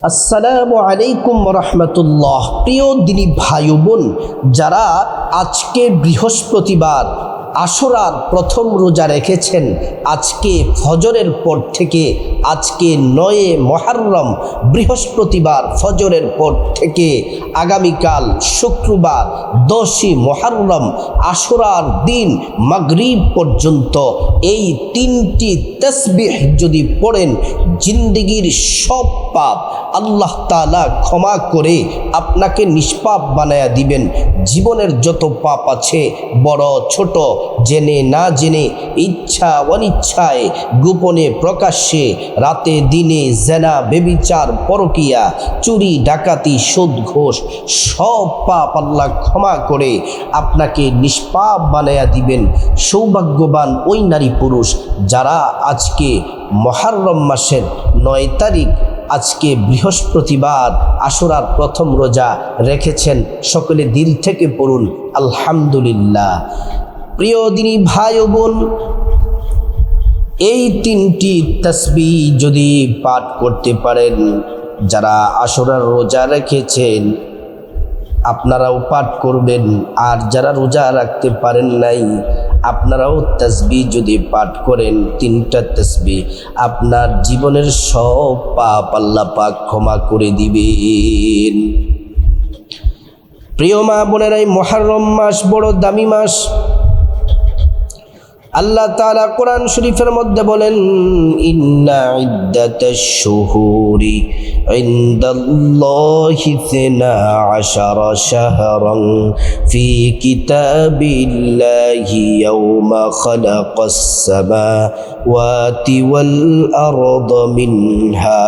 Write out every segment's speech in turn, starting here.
আসসালামু আলাইকুম রহমতুল্লাহ। প্রিয় দিনী ভাই বোন, যারা আজকে বৃহস্পতিবার আশুরার প্রথম রোজা রেখেছেন, আজকে ফজরের পর থেকে আজকে ৯ মুহররম বৃহস্পতিবার ফজরের পর থেকে আগামীকাল শুক্রবার ১০ মুহররম আশুরার দিন মাগরিব পর্যন্ত এই ৩টি তাসবিহ যদি পড়েন, জিন্দেগির সব পাপ আল্লাহ তাআলা ক্ষমা করে আপনাকে নিষ্পাপ বানায়া দিবেন। জীবনের যত পাপ আছে, বড় ছোট, জেনে না জেনে, ইচ্ছা অনিচ্ছায়, গোপনে প্রকাশ্যে, রাতে দিনে, জেনা বেবিচার পরকিয়া, চুরি ডাকাতি সুদ ঘোষ, সব পাপ আল্লাহ ক্ষমা করে আপনাকে নিষ্পাপ বানায়া দিবেন। সৌভাগ্যবান ওই নারী পুরুষ যারা আজকে মুহররম মাসের ৯ তারিখ আজকে বৃহস্পতিবার আশুরার প্রথম রোজা রেখেছেন। সকলে দিল থেকে পড়ুন আলহামদুলিল্লাহ। প্রিয় দিনী ভাই ও বোন, এই ৩টি তাসবিহ যদি পাঠ করতে পারেন, যারা আশুরার রোজা রেখেছেন আপনারাও পাঠ করবেন, আর যারা রোজা রাখতে পারেন নাই আপনারাও তাসবিহ যদি পাঠ করেন, ৩টা তাসবিহ, আপনার জীবনের সব পাপ আল্লাহ পাক ক্ষমা করে দিবেন। প্রিয় মা বোনেরাই, মুহররম মাস বড় দামি মাস। আল্লাহ তাআলা কোরআন শরীফের মধ্যে বলেন, ইন্না ইদ্দাতাশ শুহুরি ইনদাল্লাহি 12 শাহরান ফি কিতাবিল্লাহি ইয়াওমা খালাকাস সামাওয়াতি ওয়াল আরদা মিনহা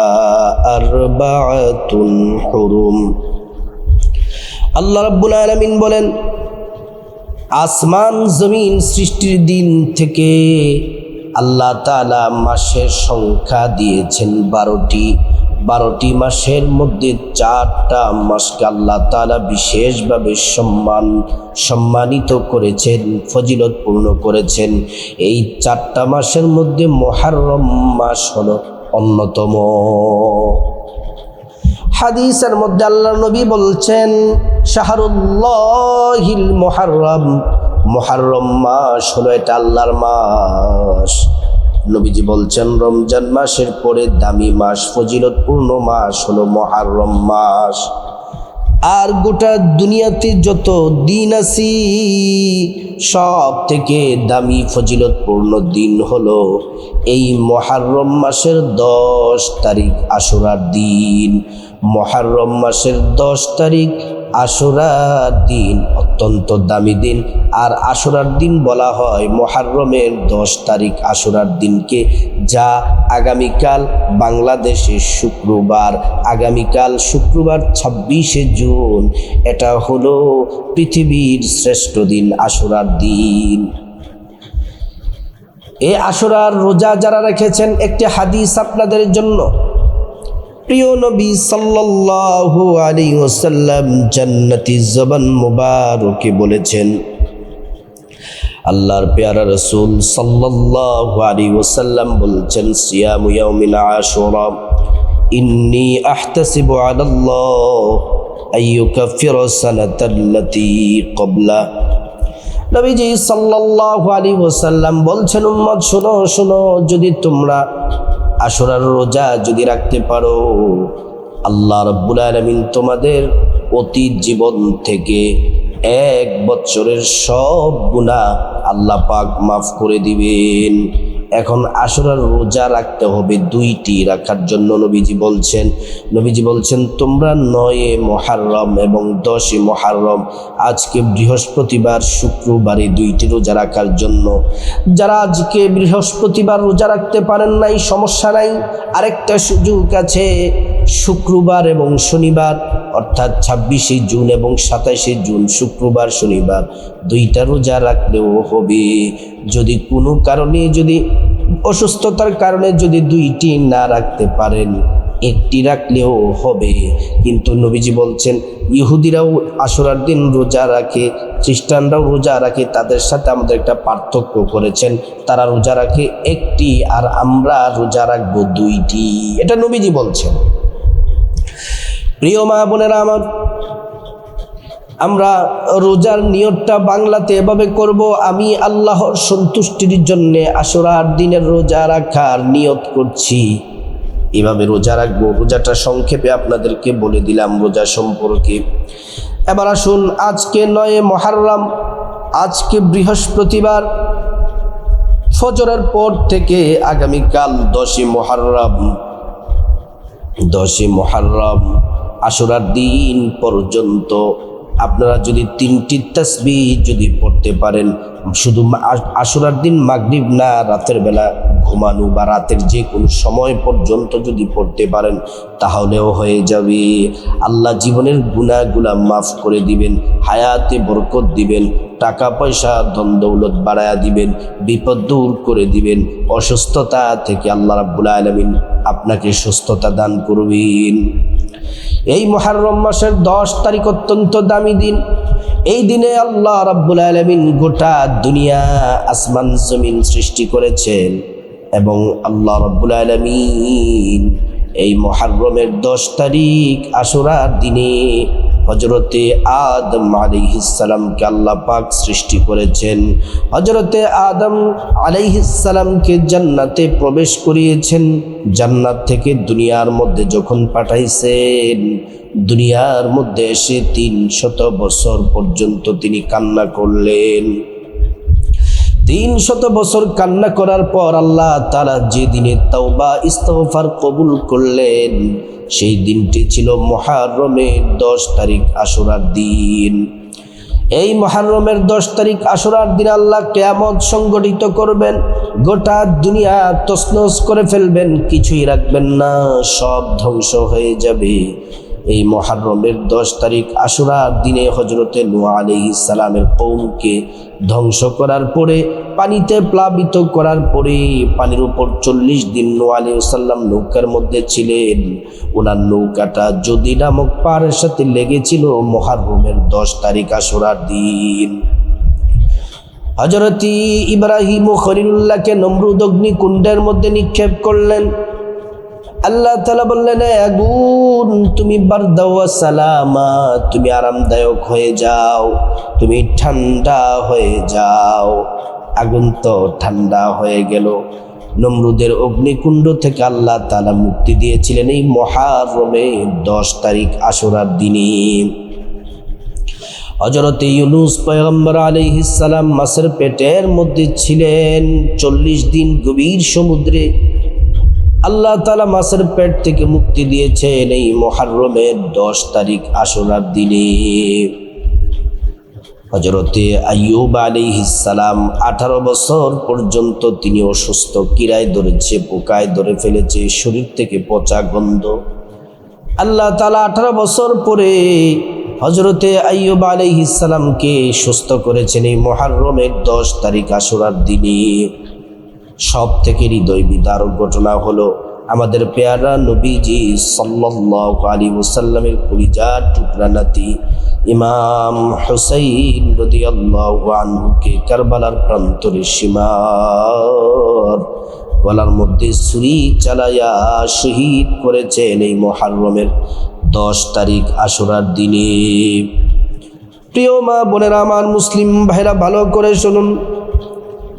আরবাআতুন হুরুম। আল্লাহ রাব্বুল আলামিন বলেন, আসমান জমিন সৃষ্টির দিন থেকে আল্লাহ তাআলা মাসের সংখ্যা দিয়েছেন 12টি মাসের মধ্যে 4টা মাসকে আল্লাহ তাআলা বিশেষভাবে সম্মানিত করেছেন, ফজিলতপূর্ণ করেছেন। এই 4টা মাসের মধ্যে মুহররম মাস হলো অন্যতম। হাদিসের মধ্যে আল্লাহর নবী বলছেন, শাহরুল্লাহিল মুহররম, মুহররম মাস হলো এটা আল্লাহর মাস। নবীজি বলছেন, রমজান মাসের পরে দামি মাস, ফজিলতপূর্ণ মাস হলো মুহররম মাস। আর গোটা দুনিয়াতে যত দিন আছে, সব থেকে দামি ফজিলতপূর্ণ দিন হলো এই মুহররম মাসের 10 তারিখ আশুরার দিন। মুহররম মাসের 10 তারিখ আশুরার দিন অত্যন্ত দামি দিন। আর আশুরার দিন বলা হয় মুহররমের 10 তারিখ আশুরার দিনকে, যা আগামীকাল বাংলাদেশের শুক্রবার, আগামীকাল শুক্রবার 26শে জুন, এটা হলো পৃথিবীর শ্রেষ্ঠ দিন আশুরার দিন। এই আশুরার রোজা যারা রেখেছেন, একটি হাদিস আপনাদের জন্য। প্রিয় নবী সাল্লাল্লাহু আলাইহি ওয়াসাল্লাম জান্নাতি জবান মুবারকে বলেছেন, আল্লাহর পেয়ারা রাসূল সাল্লাল্লাহু আলাইহি ওয়াসাল্লাম বলছেন, সিয়ামু ইয়াউমিল আশুরা ইন্নী আহতাসিবু আলাল্লাহ আইয়ুকাফিরা সানাতাল্লাতী ক্বাবলা। নবীজি সাল্লাল্লাহু আলাইহি ওয়াসাল্লাম বলছেন, উম্মত শোনো শোনো, যদি তোমরা আশুরার রোজা যদি রাখতে পারো, আল্লাহ রাব্বুল আলামিন তোমাদের অতীত জীবন থেকে 1 বছরের সব গুনাহ আল্লাহ পাক মাফ করে দিবেন। এখন আশুরার রোজা রাখতে হবে 2টি রাখার জন্য নবীজি বলছেন তোমরা 9 মুহররম এবং 10 মুহররম, আজকে বৃহস্পতিবার শুক্রবারে 2টি রোজা রাখার জন্য। যারা আজকে বৃহস্পতিবার রোজা রাখতে পারেন নাই, সমস্যা নাই, আরেকটা সুযোগ আছে। শুক্রবার এবং শনিবার, অর্থাৎ 26শে জুন এবং 27শে জুন, শুক্রবার শনিবার 2টা রোজা রাখলেও হবে। যদি কোনো কারণে, যদি অসুস্থতার কারণে যদি 2টি না রাখতে পারেন, 1টি রাখলেও হবে। কিন্তু নবীজি বলছেন, ইহুদিরাও আশুরার দিন রোজা রাখে, খ্রিস্টানরাও রোজা রাখে, তাদের সাথে আমাদের একটা পার্থক্য করেছেন। তারা রোজা রাখে 1টি আর আমরা রোজা রাখবো 2টি। এটা নবীজি বলছেন। প্রিয় মা বোনেরা আমার, আমরা রোজার নিয়তটা বাংলাতে এভাবে করব, আমি আল্লাহর সন্তুষ্টির জন্য আশুরার দিনের রোজা রাখার নিয়ত করছি, এভাবে রোজা রাখবো। রোজাটা সংক্ষেপে আপনাদেরকে বলে দিলাম রোজা সম্পর্কে। এবার আসুন, আজকে 9 মুহররম, আজকে বৃহস্পতিবার, ফজরের পর থেকে আগামীকাল 10 মুহররম আশুরার দিন পর্যন্ত আপনারা যদি 3টি তাসবিহ যদি পড়তে পারেন, শুধু আশুরার দিন মাগরিব না, রাতের বেলা ঘুমানো বা রাতের যে কোনো সময় পর্যন্ত যদি পড়তে পারেন তাহলেও হয়ে যাবে। আল্লাহ জীবনের গুনাহগুলা মাফ করে দিবেন, হায়াতে বরকত দিবেন, টাকা পয়সা ধন দৌলত বাড়ায়া দিবেন, বিপদ দূর করে দিবেন, অসুস্থতা থেকে আল্লাহ রাব্বুল আলামিন আপনাকে সুস্থতা দান করবেন। এই মুহররম মাসের 10 তারিখ অত্যন্ত দামি দিন। এই দিনে আল্লাহ রাব্বুল আলামিন গোটা দুনিয়া আসমান জমিন সৃষ্টি করেছেন এবং আল্লাহ রাব্বুল আলামিন এই মুহররমের 10 তারিখ আশুরার দিনে হযরতে আদম আলাইহিস সালামকে আল্লাহ পাক সৃষ্টি করেছেন। হযরতে আদম আলাইহিস সালামকে জান্নাতে প্রবেশ করিয়েছেন। জান্নাত থেকে দুনিয়ার মধ্যে যখন পাঠাইছেন, দুনিয়ার মধ্যে এসে 300 বছর পর্যন্ত তিনি কান্না করলেন। 300 বছর কান্না করার পর আল্লাহ তাআলা যে দিনে তাওবা ইস্তিগফার কবুল করলেন, সেই দিনটি ছিল মুহররমের 10 তারিখ আশুরার দিন। এই মুহররমের 10 তারিখ আশুরার দিন আল্লাহ কিয়ামত সংগঠিত করবেন, গোটা দুনিয়া তছনছ করে ফেলবেন, কিছুই রাখবেন না, সব ধ্বংস হয়ে যাবে। এই মুহররমের 10 তারিখ আশুরার দিনে হযরতে নূহ আলাইহিস সালামের কওমকে ধ্বংস করার পরে, পানিতে প্লাবিত করার পরে, পানির উপর 40 দিন নূহ আলাইহিস সালাম নৌকার মধ্যে ছিলেন। ওনার নৌকাটা যদি নামক পাহাড়ের সাথে লেগেছিল মুহররমের 10 তারিখ আশুরার দিন। হযরত ইব্রাহিম খলিলুল্লাহকে নমরুদ অগ্নিকুণ্ডের মধ্যে নিক্ষেপ করলেন। আল্লাহ তাআলা বললেন, আগুন তুমি বারদা ওয়া সালামা, তুমি আরামদায়ক হয়ে যাও, তুমি ঠান্ডা হয়ে যাও। আগুন তো ঠান্ডা হয়ে গেল। নমরুদের অগ্নিকুণ্ড থেকে আল্লাহ তাআলা মুক্তি দিয়েছিলেন এই মুহররমের 10 তারিখ আশুরার দিনে। হযরত ইউনূস পয়গম্বর আলাইহিস সালাম মাছের পেটের মধ্যে ছিলেন 40 দিন গভীর সমুদ্রে। আল্লাহ তাআলা মাছের পেট থেকে মুক্তি দিয়েছেন এই মুহররমের 10 তারিখ আশুরার দিনে। হযরতে আইয়ুব আলাইহিস সালাম 18 বছর পর্যন্ত তিনি অসুস্থ, কিরায় ধরেছে, পোকায় ধরে ফেলেছে, শরীর থেকে পচা গন্ধ। আল্লাহ তাআলা 18 বছর পরে হযরতে আইয়ুব আলাইহিস সালামকে সুস্থ করেছেন এই মুহররমের 10 তারিখ আশুরার দিনে। সব থেকে হৃদয় বিদারক ঘটনা হলো আমাদের পেয়ারা নবীজি সাল্লাল্লাহু আলাইহি ওয়াসাল্লামের কলিজার টুকরা নাতি ইমাম হুসাইন রাদিয়াল্লাহু আনহুকে কারবালার প্রান্তরে সীমার গলার মধ্যে ছুরি চালায়া শহীদ করেছেন এই মুহররমের 10 তারিখ আশুরার দিনে। প্রিয় মা বোনেরা আমার, মুসলিম ভাইরা ভালো করে শুনুন।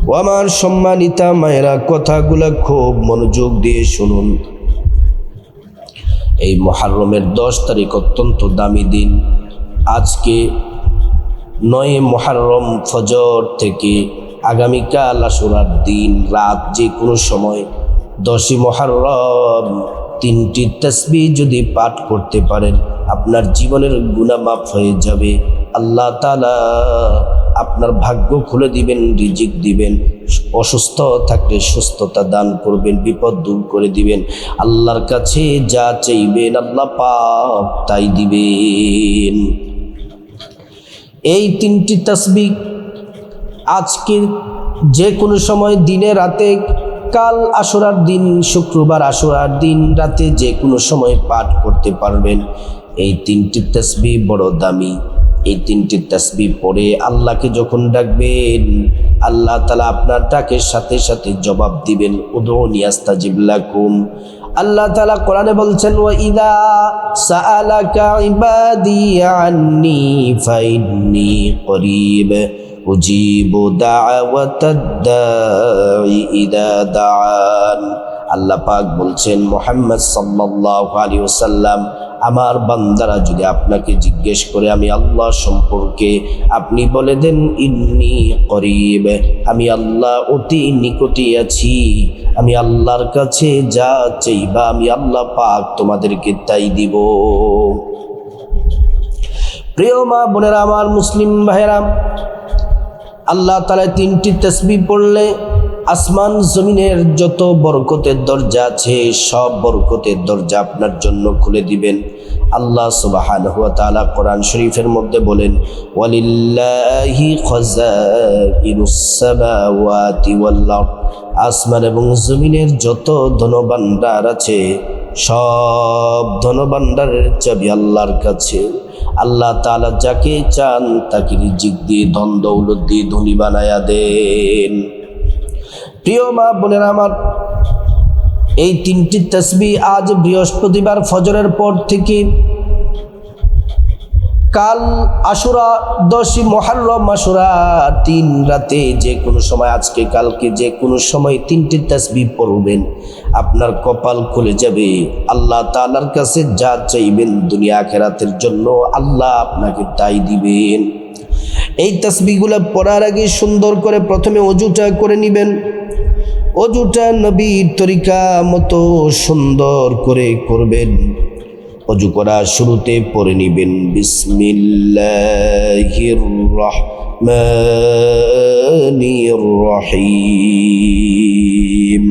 ও আমার সম্মানিতা মায়েরা, কথাগুলা খুব মনোযোগ দিয়ে শুনুন। এই মুহররমের 10 তারিখ অত্যন্ত দামি দিন। আজকে 9 মুহররম ফজর থেকে আগামীকাল আশুরার দিন রাত যে কোনো সময় 10 মুহররম 3টি তাসবিহ যদি পাঠ করতে পারেন, আপনার জীবনের গুনাহ মাফ হয়ে যাবে। আল্লাহ তাআলা আপনার ভাগ্য খুলে দিবেন, রিজিক দিবেন, অসুস্থ থাকলে সুস্থতা দান করবেন, বিপদ দূর করে দিবেন। আল্লাহর কাছে যা চাইবেন আল্লাহ পাক তাই দিবেন। এই 3টি তাসবিহ আজকে যে কোনো সময় দিনে রাতে, কাল আশুরার দিন, শুক্রবার আশুরার দিন রাতে যে কোনো সময় পাঠ করতে পারবেন। এই 3টি তাসবিহ বড় দামি। এই 3টি তাসবিহ পড়ে আল্লাহকে যখন ডাকবেন, আল্লাহ তাআলা আপনার ডাকের সাথে সাথে জবাব দিবেন। উদউনি আস্তাজিব লাকুম। আল্লাহ তাআলা কোরআনে বলছেন, ওয়া ইযা সাআলাকা ইবাদি আন্নী ফাইন্নী করিব উজিবু দাওয়াতাদ দাঈ ইযা দাআন। আল্লাহ পাক বলছেন, মুহাম্মদ সাল্লাল্লাহু আলাইহি ওয়াসাল্লাম, আমার বান্দারা যদি আপনাকে জিজ্ঞেস করে আমি আল্লাহ সম্পর্কে, আপনি বলে দেন ইন্নী করিব, আমি আল্লাহ অতি নিকটে আছি। আমি আল্লাহর কাছে যা চাইবা আমি আল্লাহ পাক তোমাদেরকে তাই দিব। প্রিয় মা বোনেরা, আমার মুসলিম ভাইরা, আল্লাহ তাআলা 3টি তাসবিহ পড়লে আসমান জমিনের যত বরকতের দরজা আছে সব বরকতের দরজা আপনার জন্য খুলে দিবেন। আল্লাহ সুবহানাহু ওয়া তাআলা কোরআন শরীফের মধ্যে বলেন, ওয়ালিল্লাহি খাযাইনুস সামাওয়াতি ওয়াল আরদ, আসমান এবং জমিনের যত ধনভাণ্ডার আছে সব ধনভাণ্ডারের চাবি আল্লাহর কাছে। আল্লাহ তাআলা যাকে চান তাকে রিজিক দিয়ে ধন দৌলত দিয়ে ধনী বানায়া দেন। প্রিয় মা বোনেরা আমার, এই 3টি তাসবিহ আজ বৃহস্পতিবার ফজরের পর থেকে কাল আশুরা 10ই মুহররম আশুরা 3 রাতে যে কোনো সময়, আজকে কালকে যে কোনো সময় 3টি তাসবিহ পড়বেন, আপনার কপাল খুলে যাবে। আল্লাহ তাআলার কাছে যা চাইবেন দুনিয়া আখিরাতের জন্য আল্লাহ আপনাকে তাই দিবেন। এই তাসবিহগুলো পড়ার আগে সুন্দর করে প্রথমে ওযুটা করে নেবেন। ওযুটা নবীর তরিকা মতো সুন্দর করে করবেন। ওযু করার শুরুতে পড়ে নেবেন বিসমিল্লাহির রহমানির রহিম।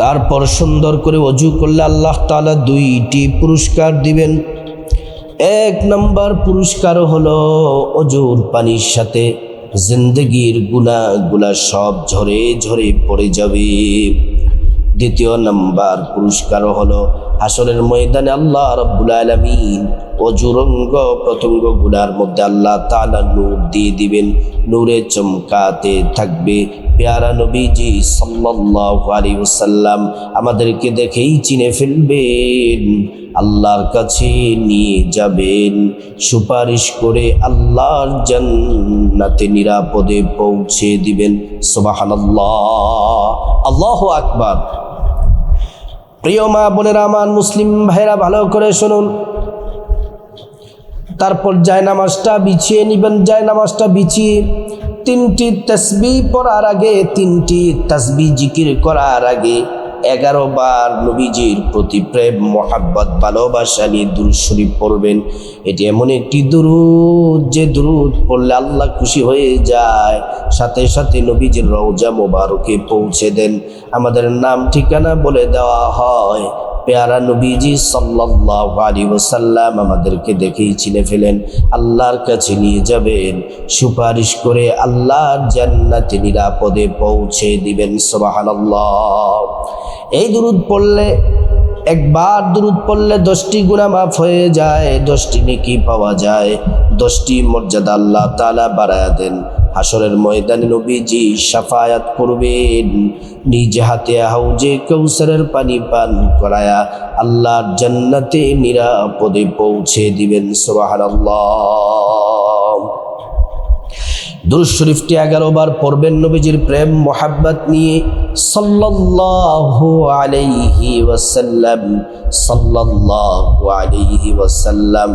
তারপর সুন্দর করে ওযু করলে আল্লাহ তাআলা 2টি পুরস্কার দিবেন। 1 নম্বর পুরস্কার হলো ওযুর পানির সাথে জিন্দেগির গুনাহগুলা সব ঝরে ঝরে পড়ে যাবে। 2 নম্বর পুরস্কার হলো হাসরের ময়দানে আল্লাহ রাব্বুল আলামিন ওযুর অঙ্গ প্রত্যঙ্গ গুনার মধ্যে আল্লাহ তাআলা নূর দিয়ে দিবেন। নূরে চমকাতে থাকবে। প্যারা নবীজি সাল্লাল্লাহু আলাইহি ওয়াসাল্লাম আমাদেরকে দেখেই চিনে ফেলবেন, আল্লাহর কাছে নিয়ে যাবেন, সুপারিশ করে আল্লাহর জান্নাতে নিরাপদে পৌঁছে দিবেন। সুবহানাল্লাহ, আল্লাহু আকবার। প্রিয় মা বোনেরা আমার, মুসলিম ভাইরা ভালো করে শুনুন। তারপর জায়নামাজটা বিছিয়ে নেবেন। জায়নামাজটা বিছিয়ে 3টি তাসবিহ পড়ার আগে, 3টি তাসবিহ জিকির করার আগে 11 বার নবীজির প্রতি প্রেম মোহাব্বত ভালোবাসা নিয়ে দুরূদ শরীফ পড়বেন। এটি এমন একটি দুরূদ যে দুরূদ পড়লে আল্লাহ খুশি হয়ে যায়, সাথে সাথে নবীজির রওজা মোবারকে পৌঁছে দেন। আমাদের নাম ঠিকানা বলে দেওয়া হয়। প্যারা নবীজি সাল্লাল্লাহু আলাইহি ওয়াসাল্লাম আমাদেরকে দেখেই চিনে ফেলেন, আল্লাহর কাছে নিয়ে যাবেন, সুপারিশ করে আল্লাহর জান্নাতে নিরাপদে পৌঁছে দিবেন। সুবহানাল্লাহ। এই দুরূদ পড়লে, একবার দুরূদ পড়লে 10টি গুনাহ মাফ হয়ে যায়, 10টি নেকি পাওয়া যায়, 10টি মর্যাদা আল্লাহ তাআলা বাড়ায়া দেন। হাসরের ময়দানে নবীজি শাফায়াত করবেন, নিজ হাতে হাউজে কাউসারের পানি পান করায়া আল্লাহর জান্নাতে নিরাপদে পৌঁছে দিবেন। সুবহানাল্লাহ। দুরূদ শরীফটি 11 বার পড়বেন নবীজির প্রেম মোহাব্বত নিয়ে। সাল্লাল্লাহু আলাইহি ওয়াসাল্লাম, সাল্লাল্লাহু আলাইহি ওয়াসাল্লাম,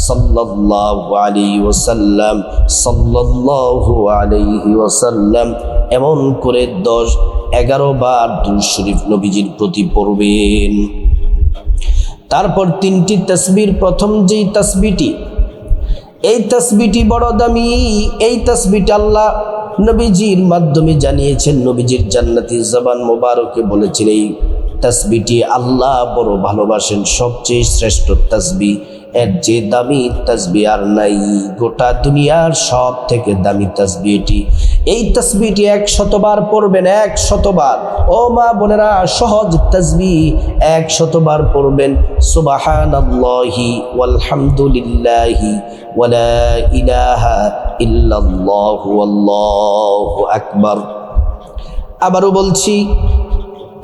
সাল্লাল্লাহু আলাইহি ওয়াসাল্লাম, সাল্লাল্লাহু আলাইহি ওয়াসাল্লাম, এমন করে 10-11 বার দুরূদ শরীফ নবীজির প্রতি পড়বেন। তারপর 3টি তাসবিহর প্রথম যেই তাসবিহটি, এই তাসবিহটি বড় দামি। এই তাসবিহটি আল্লাহ নবীজির মাধ্যমে জানিয়েছেন। নবীজির জান্নাতি জবান মোবারকে বলেছেন এই তাসবিহটি আল্লাহ বড় ভালোবাসেন, সবচেয়ে শ্রেষ্ঠ তাসবিহ। এর যে দামি তাসবিহ আর নাই, গোটা দুনিয়ার সব থেকে দামি তাসবিহ এটি। এই তাসবিহটি 100 বার পড়বেন, 100 বার। ও মা বোনেরা, সহজ তাসবিহ 100 বার পড়বেন। সুবহানাল্লাহি ওয়ালহামদুলিল্লাহি ওয়ালা ইলাহা ইল্লাল্লাহু আল্লাহু আকবার। আবারও বলছি,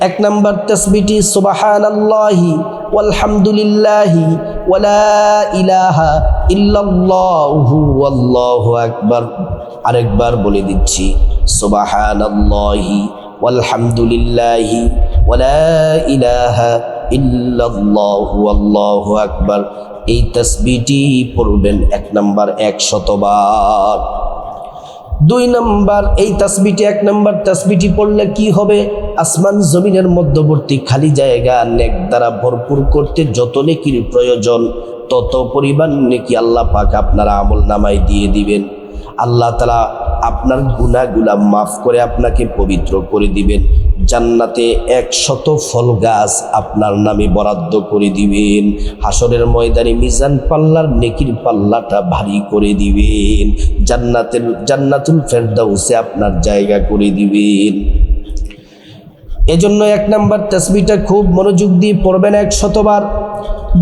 এক নম্বর তাসবিহটি সুবহানাল্লাহি ওয়ালহামদুলিল্লাহি ওয়ালা ইলাহা ইল্লাল্লাহু ওয়াল্লাহু আকবার। আরেকবার বলে দিচ্ছি, সুবহানাল্লাহি ওয়ালহামদুলিল্লাহি ওয়ালা ইলাহা ইল্লাল্লাহু ওয়াল্লাহু আকবার। এই তাসবিহটি পড়বেন এক নম্বর 100 বার। 2 নম্বর, এই তাসবিহটি 1 নম্বর তাসবিহটি পড়লে কি হবে? আসমান জমিনের মধ্যবর্তী খালি জায়গা নেক দ্বারা ভরপুর করতে যত নেকির প্রয়োজন তত পরিমাণ নেকি আল্লাহ পাক আপনার আমল নামায় দিয়ে দিবেন। আল্লাহ তাআলা আপনার গুনাহগুলা মাফ করে আপনাকে পবিত্র করে দিবেন। জান্নাতে 100 ফল গাছ আপনার নামে বরাদ্দ করে দিবেন। হাসরের ময়দানে মিজান পাল্লার নেকির পাল্লাটা ভারী করে দিবেন। জান্নাতুল ফেরদাউসে আপনার জায়গা করে দিবেন। এজন্য 1 নম্বর তাসবিহটা খুব মনোযোগ দিয়ে পড়বেন 100 বার।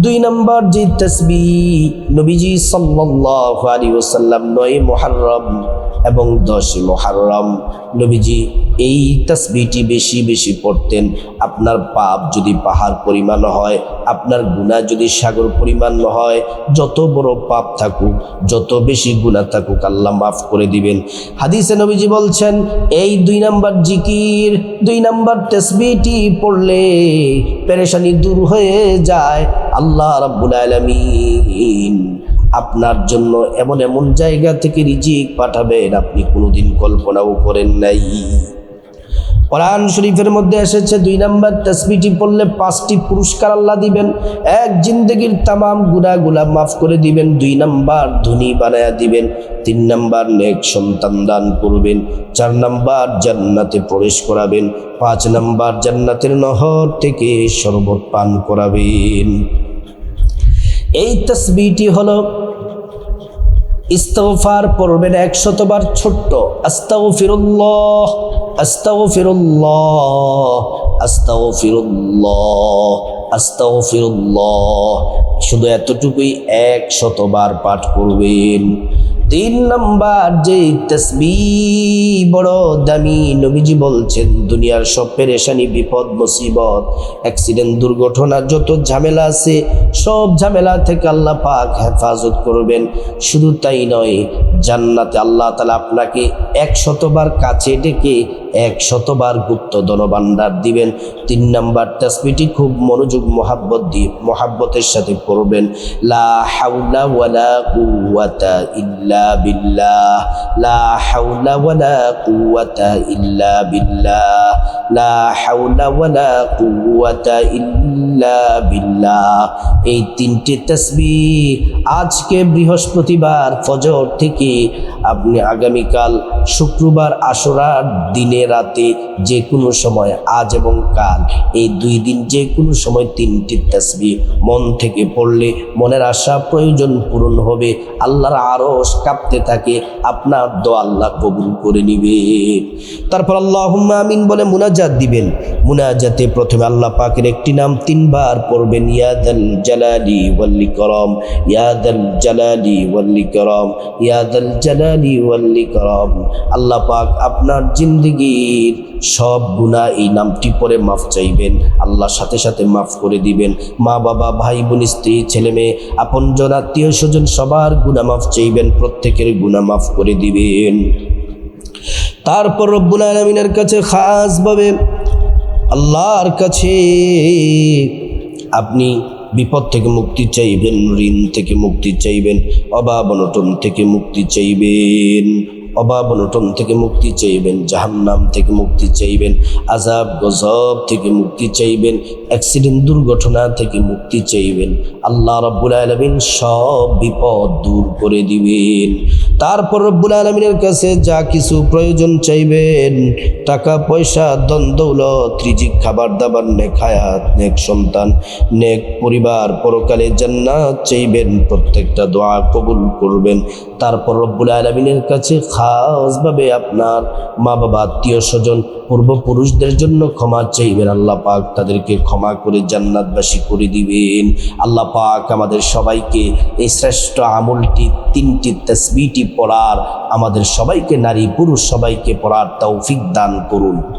2 নম্বর যে তাসবিহ নবীজি সাল্লাল্লাহু আলাইহি ওয়াসাল্লাম 9 মুহররম এবং 10 মুহররম নবীজি এই তাসবিহটি বেশি বেশি পড়তেন। আপনার পাপ যদি পাহাড় পরিমাণ হয়, আপনার গুনাহ যদি সাগর পরিমাণ হয়, যত বড় পাপ থাকুক, যত বেশি গুনাহ থাকুক, আল্লাহ মাফ করে দিবেন। হাদিসে নবীজি বলছেন, এই 2 নম্বর জিকির, 2 নম্বর তাসবিহটি পড়লে পেরেশানি দূর হয়ে যায়। আল্লাহ রাব্বুল আলামিন আপনার জন্য এমন এমন জায়গা থেকে রিজিক পাঠাবেন আপনি কোনোদিন কল্পনাও করেন নাই। কোরআন শরীফের মধ্যে এসেছে 2 নম্বর তাসবিহটি পড়লে 5টি পুরস্কার আল্লাহ দিবেন। 1, জিন্দেগির তামাম গুনাহগুলা মাফ করে দিবেন। 2 নম্বর ধনী বানায়া দিবেন। 3 নম্বর নেক সন্তান দান করবেন। 4 নম্বর জান্নাতে প্রবেশ করাবেন। 5 নম্বর জান্নাতের নহর থেকে শরবত পান করাবেন। এই তাসবিহটি হলো ইস্তিগফার পড়বেন 100 বার। ছোট্ট আস্তাগফিরুল্লাহ আস্তাগফিরুল্লাহ আস্তাগফিরুল্লাহ আস্তাগফিরুল্লাহ, শুধু এতটুকুই 100 বার পাঠ করবেন। 3 নম্বর যে তাসবিহ বড় দামি, নবীজি বলছেন দুনিয়ার সব পেরেশানি, বিপদ, মুসিবত, অ্যাক্সিডেন্ট, দুর্ঘটনা, যত ঝামেলা আছে সব ঝামেলা থেকে আল্লাহ পাক হেফাজত করবেন। শুধু তাই নয়, জান্নাতে আল্লাহ তাআলা আপনাকে 100 বার কাছে ডেকে 100 বার গুপ্ত ধনভাণ্ডার দিবেন। 3 নম্বর তাসবিহটি খুব মনোযোগ মোহাব্বতের সাথে পড়বেন। লা হাওলা ওয়ালা কুওয়াতা ইল্লা বিল্লাহ, লা হাওলা ওয়ালা কুওয়াতা ইল্লা বিল্লাহ, লা হাওলা ওয়ালা কুওয়াতা ইল্লা বিল্লাহ। এই 3টি তাসবিহ আজকে বৃহস্পতিবার ফজর থেকে আপনি আগামীকাল শুক্রবার আশুরার দিনে রাতে যে কোনো সময়, আজ এবং কাল, এই 2 দিন যে কোনো সময় 3টি তাসবিহ মন থেকে পড়লে মনের আশা প্রয়োজন পূরণ হবে। আল্লাহর আরশ কাঁপতে থাকে, আপনার দোয়া আল্লাহ কবুল করে নিবে। তারপর আল্লাহুম্মা আমিন বলে মুনাজাত দিবেন। মুনাজাতে প্রথমে আল্লাহ পাকের একটি নাম 3 বার পড়বেন, ইয়া যাল জালালি ওয়াল ইকরাম, ইয়া যাল জালালি ওয়াল ইকরাম, ইয়া যাল জালালি ওয়াল ইকরাম। আল্লাহ পাক আপনার জিন্দেগীর সব গুনাহ এই নামটি পরে মাফ চাইবেন, আল্লাহ সাথে সাথে মাফ করে দিবেন। মা বাবা, ভাই বোন, স্ত্রী, ছেলে মেয়ে, আপনজন, আত্মীয় স্বজন সবার গুনাহ মাফ চাইবেন, প্রত্যেকের গুনাহ মাফ করে দিবেন। তারপর রব্বুল আলামিনের কাছে খাসভাবে আল্লাহর কাছে আপনি বিপদ থেকে মুক্তি চাইবেন, ঋণ থেকে মুক্তি চাইবেন, অভাব অনটন থেকে মুক্তি চাইবেন, অভাব অনটন থেকে মুক্তি চাইবেন, জাহান্নাম থেকে মুক্তি চাইবেন, আযাব গজব থেকে মুক্তি চাইবেন, অ্যাক্সিডেন্ট দুর্ঘটনা থেকে মুক্তি চাইবেন। আল্লাহ রাব্বুল আলামিন সব বিপদ দূর করে দিবেন। তারপর রব্বুল আলামিনের কাছে যা কিছু প্রয়োজন চাইবেন, টাকা পয়সা, ধন দৌলত, রিজিক, খাবার দাবার, নেক হায়াত, নেক সন্তান, নেক পরিবার, পরকালে জান্নাত চাইবেন, প্রত্যেকটা দোয়া কবুল করবেন। তারপর রব্বুল আলামিনের কাছে খাসভাবে আপনার মা বাবা, আত্মীয় স্বজন, পূর্বপুরুষদের জন্য ক্ষমা চাইবেন। আল্লাহ পাক তাদেরকে ক্ষমা করে জান্নাতবাসী করে দিবেন। আল্লাহ পাক আমাদের সবাইকে এই শ্রেষ্ঠ আমলটি 3টি তাসবিহটি পড়ার, আমাদের সবাইকে, নারী পুরুষ সবাইকে পড়ার তৌফিক দান করুন।